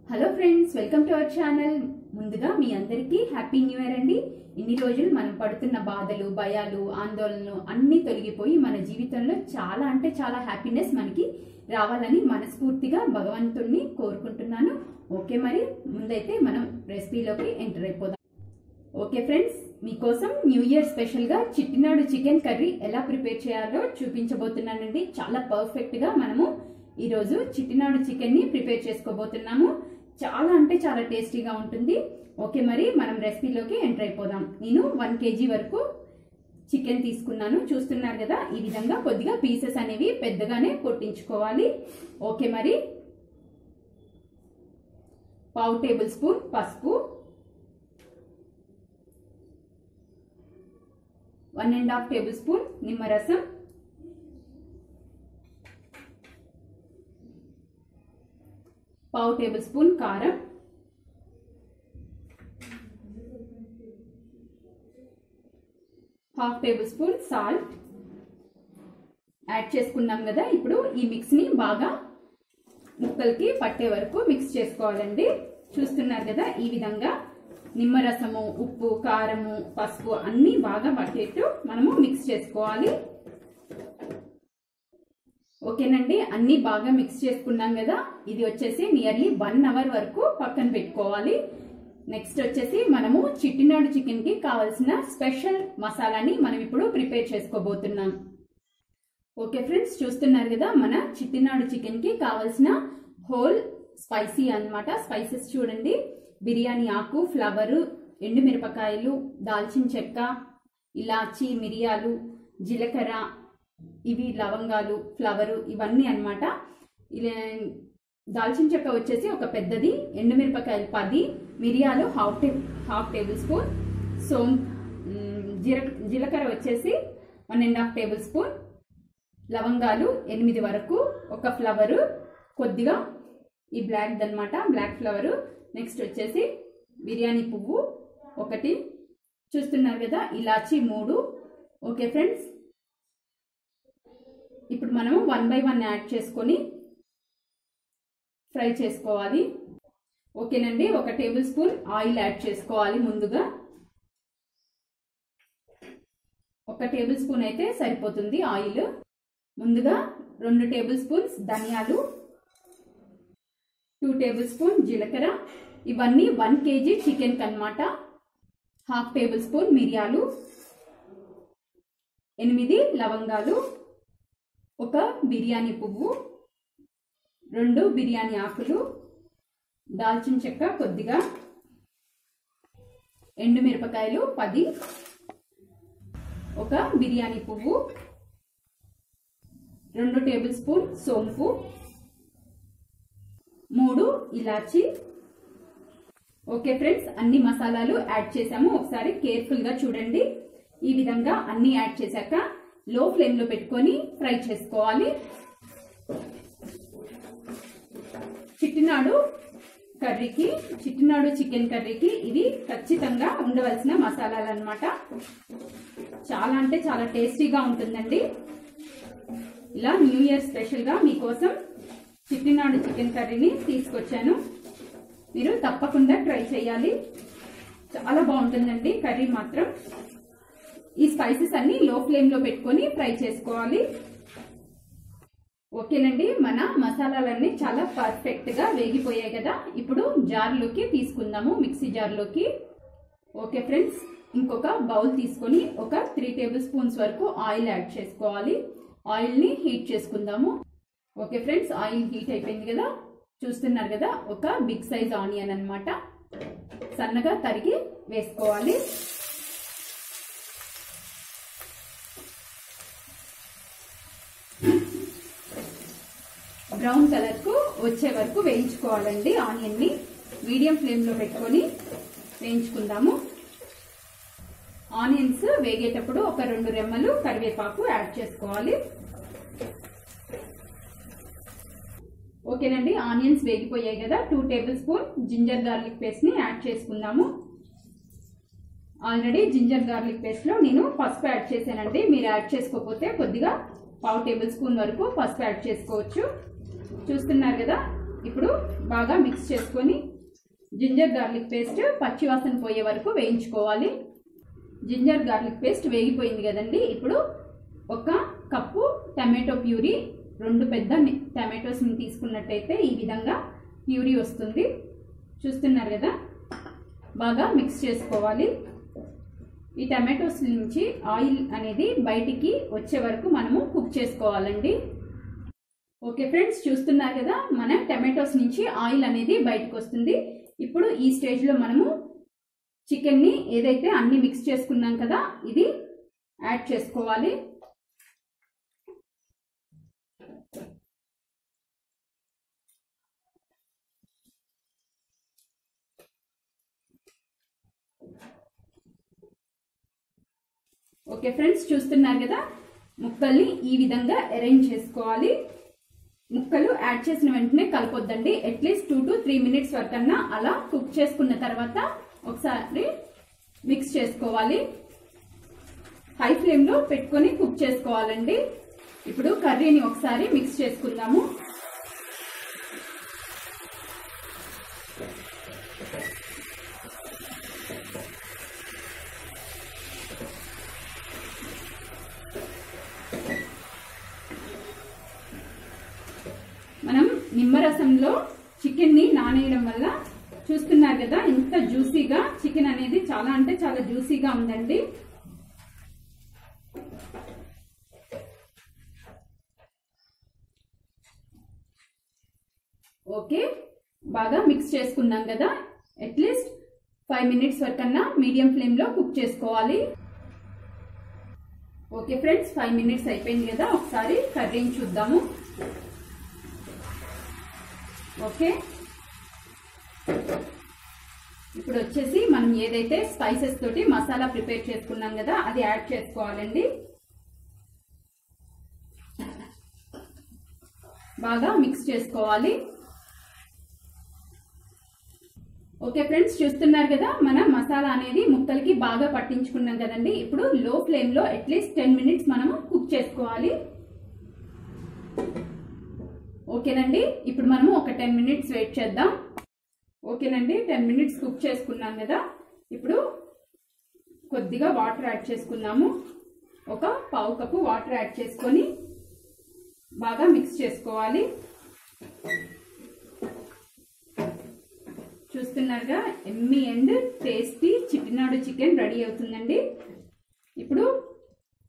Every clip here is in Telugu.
Hello friends, welcome to our channel. ముందుగా మీ అందరికీ హ్యాపీ న్యూ ఇయర్ అండి. ఇన్ని రోజులు మనం పడుతున్న బాధలు, భయాలు, ఆందోళనలు అన్నీ తొలగిపోయి మన జీవితంలో చాలా అంటే చాలా హ్యాపీనెస్ మనకి రావాలని మనస్ఫూర్తిగా భగవంతుడిని కోరుకుంటున్నాను. ఓకే, మరి ముందైతే మనం రెసిపీలోకి ఎంటర్ అయిపోదాం. ఓకే ఫ్రెండ్స్, మీకోసం న్యూ ఇయర్ స్పెషల్గా చిట్టినాడు చికెన్ కర్రీ ఎలా ప్రిపేర్ చేయాలో చూపించబోతున్నానండి. చాలా పర్ఫెక్ట్గా మనము ఈరోజు చిట్టినాడు చికెన్ని ప్రిపేర్ చేసుకోబోతున్నాము. చాలా అంటే చాలా టేస్టీగా ఉంటుంది. ఓకే, మరి మనం రెసిపీలోకి ఎంటర్ అయిపోదాం. నేను 1 kg వరకు చికెన్ తీసుకున్నాను. చూస్తున్నారు కదా, ఈ విధంగా కొద్దిగా పీసెస్ అనేవి పెద్దగానే కొట్టించుకోవాలి. ఓకే, మరి 1/2 టేబుల్ స్పూన్ పసుపు, 1.5 టేబుల్ స్పూన్ నిమ్మరసం, 1/2 టేబుల్ స్పూన్ కారం, 1/2 టేబుల్ స్పూన్ సాల్ట్ యాడ్ చేసుకున్నాం కదా. ఇప్పుడు ఈ మిక్స్ ని బాగా ముక్కలకి పట్టే వరకు మిక్స్ చేసుకోవాలండి. చూస్తున్నారు కదా, ఈ విధంగా నిమ్మరసము, ఉప్పు, కారము, పసుపు అన్ని బాగా పట్టేట్టు మనము మిక్స్ చేసుకోవాలి. ఓకేనండి, అన్ని బాగా మిక్స్ చేసుకున్నాం కదా. ఇది వచ్చేసి నియర్లీ 1 అవర్ వరకు పక్కన పెట్టుకోవాలి. నెక్స్ట్ వచ్చేసి మనము చిట్టినాడు చికెన్ కి కావాల్సిన స్పెషల్ మసాలాని మనం ఇప్పుడు ప్రిపేర్ చేసుకోబోతున్నాం. ఓకే ఫ్రెండ్స్, చూస్తున్నారు కదా, మన చిట్టినాడు చికెన్ కి కావాల్సిన హోల్ స్పైసీ అన్నమాట. స్పైసెస్ చూడండి: బిర్యానీ ఆకు, ఫ్లవరు, ఎండుమిరపకాయలు, దాల్చిన చెక్క, ఇలాచి, మిరియాలు, జీలకర్ర, ఇవి లవంగాలు, ఫ్లవరు, ఇవన్నీ అన్నమాట. దాల్చిన చెక్క వచ్చేసి ఒక పెద్దది, ఎండుమిరపకాయలు 10, మిరియాలు 1/2 టేబుల్ స్పూన్, జీలకర్ర వచ్చేసి 1.5 టేబుల్ స్పూన్, లవంగాలు 8 వరకు, ఒక ఫ్లవరు, కొద్దిగా ఈ బ్లాక్ అన్నమాట, బ్లాక్ ఫ్లవరు. నెక్స్ట్ వచ్చేసి బిర్యానీ పువ్వు 1. చూస్తున్నారు కదా, ఇలాచి 3. ఓకే ఫ్రెండ్స్, ఇప్పుడు మనము 1 by 1 యాడ్ చేసుకొని ఫ్రై చేసుకోవాలి. ఓకేనండి, 1 టేబుల్ స్పూన్ ఆయిల్ యాడ్ చేసుకోవాలి. ముందుగా 1 టేబుల్ స్పూన్ అయితే సరిపోతుంది ఆయిల్. ముందుగా 2 టేబుల్ స్పూన్స్ ధనియాలు, 2 టేబుల్ స్పూన్ జీలకర్ర, ఇవన్నీ 1 kg చికెన్ కన్నమాట. 1/2 టేబుల్ స్పూన్ మిరియాలు, 8 లవంగాలు, 1 బిర్యానీ పువ్వు, 2 బిర్యానీ ఆకులు, దాల్చిన చెక్క కొద్దిగా, ఎండుమిరపకాయలు 10, 1 బిర్యానీ పువ్వు, 2 టేబుల్ స్పూన్ సోంపు, 3 ఇలాచి. ఓకే ఫ్రెండ్స్, అన్ని మసాలాలు యాడ్ చేసాము. ఒకసారి కేర్ఫుల్ గా చూడండి. ఈ విధంగా అన్ని యాడ్ చేశాక లో ఫ్లేమ్ లో పెట్టుకొని ఫ్రై చేసుకోవాలి. చిట్టినాడు చికెన్ కర్రీకి ఇవి ఖచ్చితంగా ఉండవలసిన మసాలాలు అన్నమాట. చాలా అంటే చాలా టేస్టీగా ఉంటుందండి. ఇలా న్యూ ఇయర్ స్పెషల్ గా మీకోసం చిట్టినాడు చికెన్ కర్రీని తీసుకొచ్చాను. మీరు తప్పకుండా ట్రై చేయాలి. చాలా బాగుంటుందండి కర్రీ మాత్రం. ఈ స్పైసెస్ అన్ని లో ఫ్లేమ్ లో పెట్టుకొని ఫ్రై చేసుకోవాలి. ఓకేనండి, మన మసాలాలన్నీ చాలా పర్ఫెక్ట్ గా వేగిపోయాయి కదా. ఇప్పుడు జార్లోకి తీసుకుందాము, మిక్సీ జార్లోకి. ఓకే ఫ్రెండ్స్, ఇంకొక బౌల్ తీసుకొని ఒక 3 టేబుల్ స్పూన్స్ వరకు ఆయిల్ యాడ్ చేసుకోవాలి. ఆయిల్ ని హీట్ చేసుకుందాము. ఓకే ఫ్రెండ్స్, ఆయిల్ హీట్ అయిపోయింది కదా. చూస్తున్నారు కదా, ఒక బిగ్ సైజ్ ఆనియన్ అన్నమాట, సన్నగా తరిగి వేసుకోవాలి. బ్రౌన్ కలర్ కు వచ్చే వరకు వేయించుకోవాలండి. ఆనియన్ ని మీడియం ఫ్లేమ్ లో పెట్టుకొని వేయించుకుందాము. ఆనియన్స్ వేగేటప్పుడు ఒక 2 రెమ్మలు కరివేపాకు యాడ్ చేసుకోవాలి. ఓకేనండి, ఆనియన్స్ వేగిపోయాయి కదా. 2 table spoon ginger garlic paste ని యాడ్ చేసుకుందాము. ఆల్రెడీ జింజర్ గార్లిక్ పేస్ట్ లో నేను పసుపు యాడ్ చేశానండి. మీరు యాడ్ చేసుకోకపోతే కొద్దిగా 1/2 టేబుల్ స్పూన్ వరకు పసుపు యాడ్ చేసుకోవచ్చు. చూస్తున్నారు కదా, ఇప్పుడు బాగా మిక్స్ చేసుకొని జింజర్ గార్లిక్ పేస్ట్ పచ్చివాసన పోయే వరకు వేయించుకోవాలి. జింజర్ గార్లిక్ పేస్ట్ వేగిపోయింది కదండి. ఇప్పుడు 1 కప్పు టమాటో ప్యూరీ, 2 పెద్ద టమాటోస్ని తీసుకున్నట్టయితే ఈ విధంగా ప్యూరీ వస్తుంది. చూస్తున్నారు కదా, బాగా మిక్స్ చేసుకోవాలి. ఈ టమాటోస్ నుంచి ఆయిల్ అనేది బయటికి వచ్చే వరకు మనము కుక్ చేసుకోవాలండి. ఓకే ఫ్రెండ్స్, చూస్తున్నారు కదా, మన టమాటోస్ నుంచి ఆయిల్ అనేది బయటకు వస్తుంది. ఇప్పుడు ఈ స్టేజ్లో మనము చికెన్ని ఏదైతే అన్ని మిక్స్ చేసుకున్నాం కదా ఇది యాడ్ చేసుకోవాలి. ఓకే ఫ్రెండ్స్, చూస్తున్నారు కదా, ముక్కల్ని ఈ విధంగా అరేంజ్ చేసుకోవాలి. ముక్కలు యాడ్ చేసిన వెంటనే కలపొద్దండి. అట్లీస్ట్ 2 to 3 minutes వరకన్నా అలా కుక్ చేసుకున్న తర్వాత ఒకసారి మిక్స్ చేసుకోవాలి. హై ఫ్లేమ్లో పెట్టుకొని కుక్ చేసుకోవాలండి. ఇప్పుడు కర్రీని ఒకసారి మిక్స్ చేసుకుందాము. మనం నిమ్మరసంలో చికెన్ని నానేయడం వల్ల చూస్తున్నారు కదా ఎంత జ్యూసీగా చికెన్ అనేది చాలా అంటే చాలా జ్యూసీగా ఉందండి. ఓకే, బాగా మిక్స్ చేసుకున్నాం కదా. అట్లీస్ట్ 5 minutes వరకన్నా మీడియం ఫ్లేమ్లో కుక్ చేసుకోవాలి. ఓకే ఫ్రెండ్స్, 5 minutes అయిపోయింది కదా. ఒకసారి కర్రీని చూద్దాము. ఓకే, ఇప్పుడు వచ్చేసి మనం ఏదైతే స్పైసెస్ తోటి మసాలా ప్రిపేర్ చేసుకున్నాం కదా అది యాడ్ చేసుకోవాలండి. బాగా మిక్స్ చేసుకోవాలి. ఓకే ఫ్రెండ్స్, చూస్తున్నారు కదా, మన మసాలా అనేది ముక్కలకి బాగా పట్టించుకున్నాం కదండి. ఇప్పుడు లో ఫ్లేమ్లో అట్లీస్ట్ 10 minutes మనము కుక్ చేసుకోవాలి. ఓకేనండి, ఇప్పుడు మనము ఒక 10 minutes వెయిట్ చేద్దాం. ఓకేనండి, 10 minutes కుక్ చేసుకున్నాం కదా. ఇప్పుడు కొద్దిగా వాటర్ యాడ్ చేసుకున్నాము. ఒక పావు కప్పు వాటర్ యాడ్ చేసుకొని బాగా మిక్స్ చేసుకోవాలి. చూస్తున్నారుగా, Emmy and tasty Chettinad chicken ready అవుతుందండి. ఇప్పుడు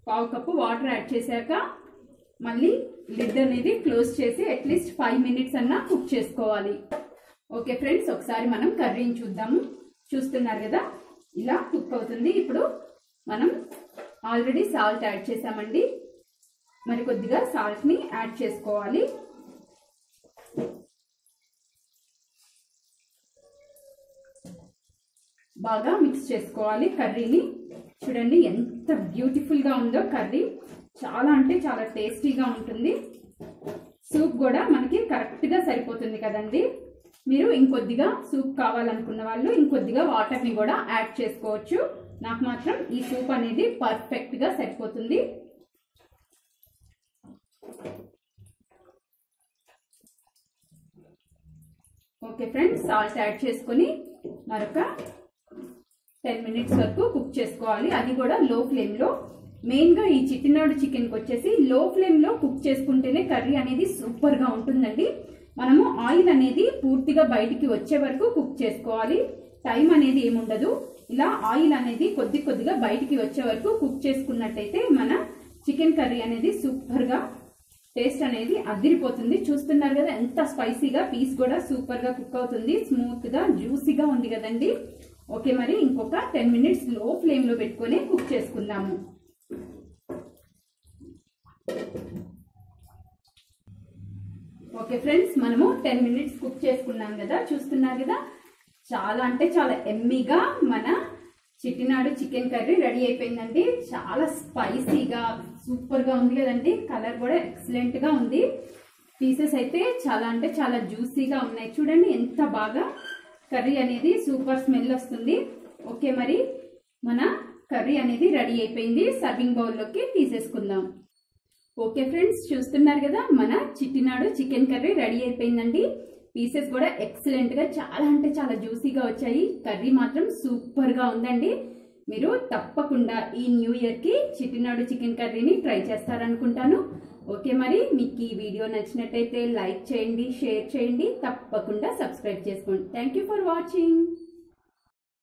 పావు కప్పు వాటర్ యాడ్ చేశాక మళ్ళీ లిడ్ అనేది క్లోజ్ చేసి అట్లీస్ట్ 5 minutes అన్నా కుక్ చేసుకోవాలి. ఓకే ఫ్రెండ్స్, ఒకసారి మనం కర్రీని చూద్దాము. చూస్తున్నారు కదా, ఇలా కుక్ అవుతుంది. ఇప్పుడు మనం ఆల్రెడీ సాల్ట్ యాడ్ చేసామండి. మరి కొద్దిగా సాల్ట్ని యాడ్ చేసుకోవాలి. బాగా మిక్స్ చేసుకోవాలి కర్రీని. చూడండి ఎంత బ్యూటిఫుల్గా ఉందో కర్రీ. చాలా అంటే చాలా టేస్టీగా ఉంటుంది. సూప్ కూడా మనకి కరెక్ట్గా సరిపోతుంది కదండి. మీరు ఇంకొద్దిగా సూప్ కావాలనుకున్న వాళ్ళు ఇంకొద్దిగా వాటర్ని కూడా యాడ్ చేసుకోవచ్చు. నాకు మాత్రం ఈ సూప్ అనేది పర్ఫెక్ట్గా సరిపోతుంది. ఓకే ఫ్రెండ్స్, సాల్ట్ యాడ్ చేసుకొని మరొక 10 minutes వరకు కుక్ చేసుకోవాలి. అది కూడా లో ఫ్లేమ్లో. మెయిన్గా ఈ చిట్టినాడు చికెన్కి వచ్చేసి లో ఫ్లేమ్లో కుక్ చేసుకుంటేనే కర్రీ అనేది సూపర్గా ఉంటుందండి. మనము ఆయిల్ అనేది పూర్తిగా బయటికి వచ్చే వరకు కుక్ చేసుకోవాలి. టైం అనేది ఏముండదు. ఇలా ఆయిల్ అనేది కొద్దిగా బయటికి వచ్చే వరకు కుక్ చేసుకున్నట్టయితే మన చికెన్ కర్రీ అనేది సూపర్గా టేస్ట్ అనేది అదిరిపోతుంది. చూస్తున్నారు కదా ఎంత స్పైసీగా, పీస్ కూడా సూపర్గా కుక్ అవుతుంది. స్మూత్గా జ్యూసీగా ఉంది కదండి. ఓకే, మరి ఇంకొక 10 minutes లో ఫ్లేమ్లో పెట్టుకొని కుక్ చేసుకుందాము. ఓకే ఫ్రెండ్స్, మనము 10 minutes కుక్ చేసుకున్నాం కదా. చూస్తున్నారు కదా, చాలా అంటే చాలా ఎమ్మీగా మన చిట్టినాడు చికెన్ కర్రీ రెడీ అయిపోయిందండి. చాలా స్పైసీగా సూపర్గా ఉంది కదండి. కలర్ కూడా ఎక్సలెంట్గా ఉంది. పీసెస్ అయితే చాలా అంటే చాలా జ్యూసీగా ఉన్నాయి. చూడండి ఎంత బాగా కర్రీ అనేది సూపర్ స్మెల్ వస్తుంది. ఓకే, మరి మన కర్రీ అనేది రెడీ అయిపోయింది. సర్వింగ్ బౌల్లోకి తీసేసుకుందాం. ఓకే ఫ్రెండ్స్, చూస్తున్నారు కదా, మన చిట్టినాడు చికెన్ కర్రీ రెడీ అయిపోయిందండి. పీసెస్ కూడా ఎక్సలెంట్ గా చాలా అంటే చాలా జ్యూసీగా వచ్చాయి. కర్రీ మాత్రం సూపర్ గా ఉందండి. మీరు తప్పకుండా ఈ న్యూ ఇయర్ కి చిట్టినాడు చికెన్ కర్రీని ట్రై చేస్తారనుకుంటాను. ఓకే, మరి మీకు ఈ వీడియో నచ్చినట్టయితే లైక్ చేయండి, షేర్ చేయండి, తప్పకుండా సబ్స్క్రైబ్ చేసుకోండి. Thank you for watching.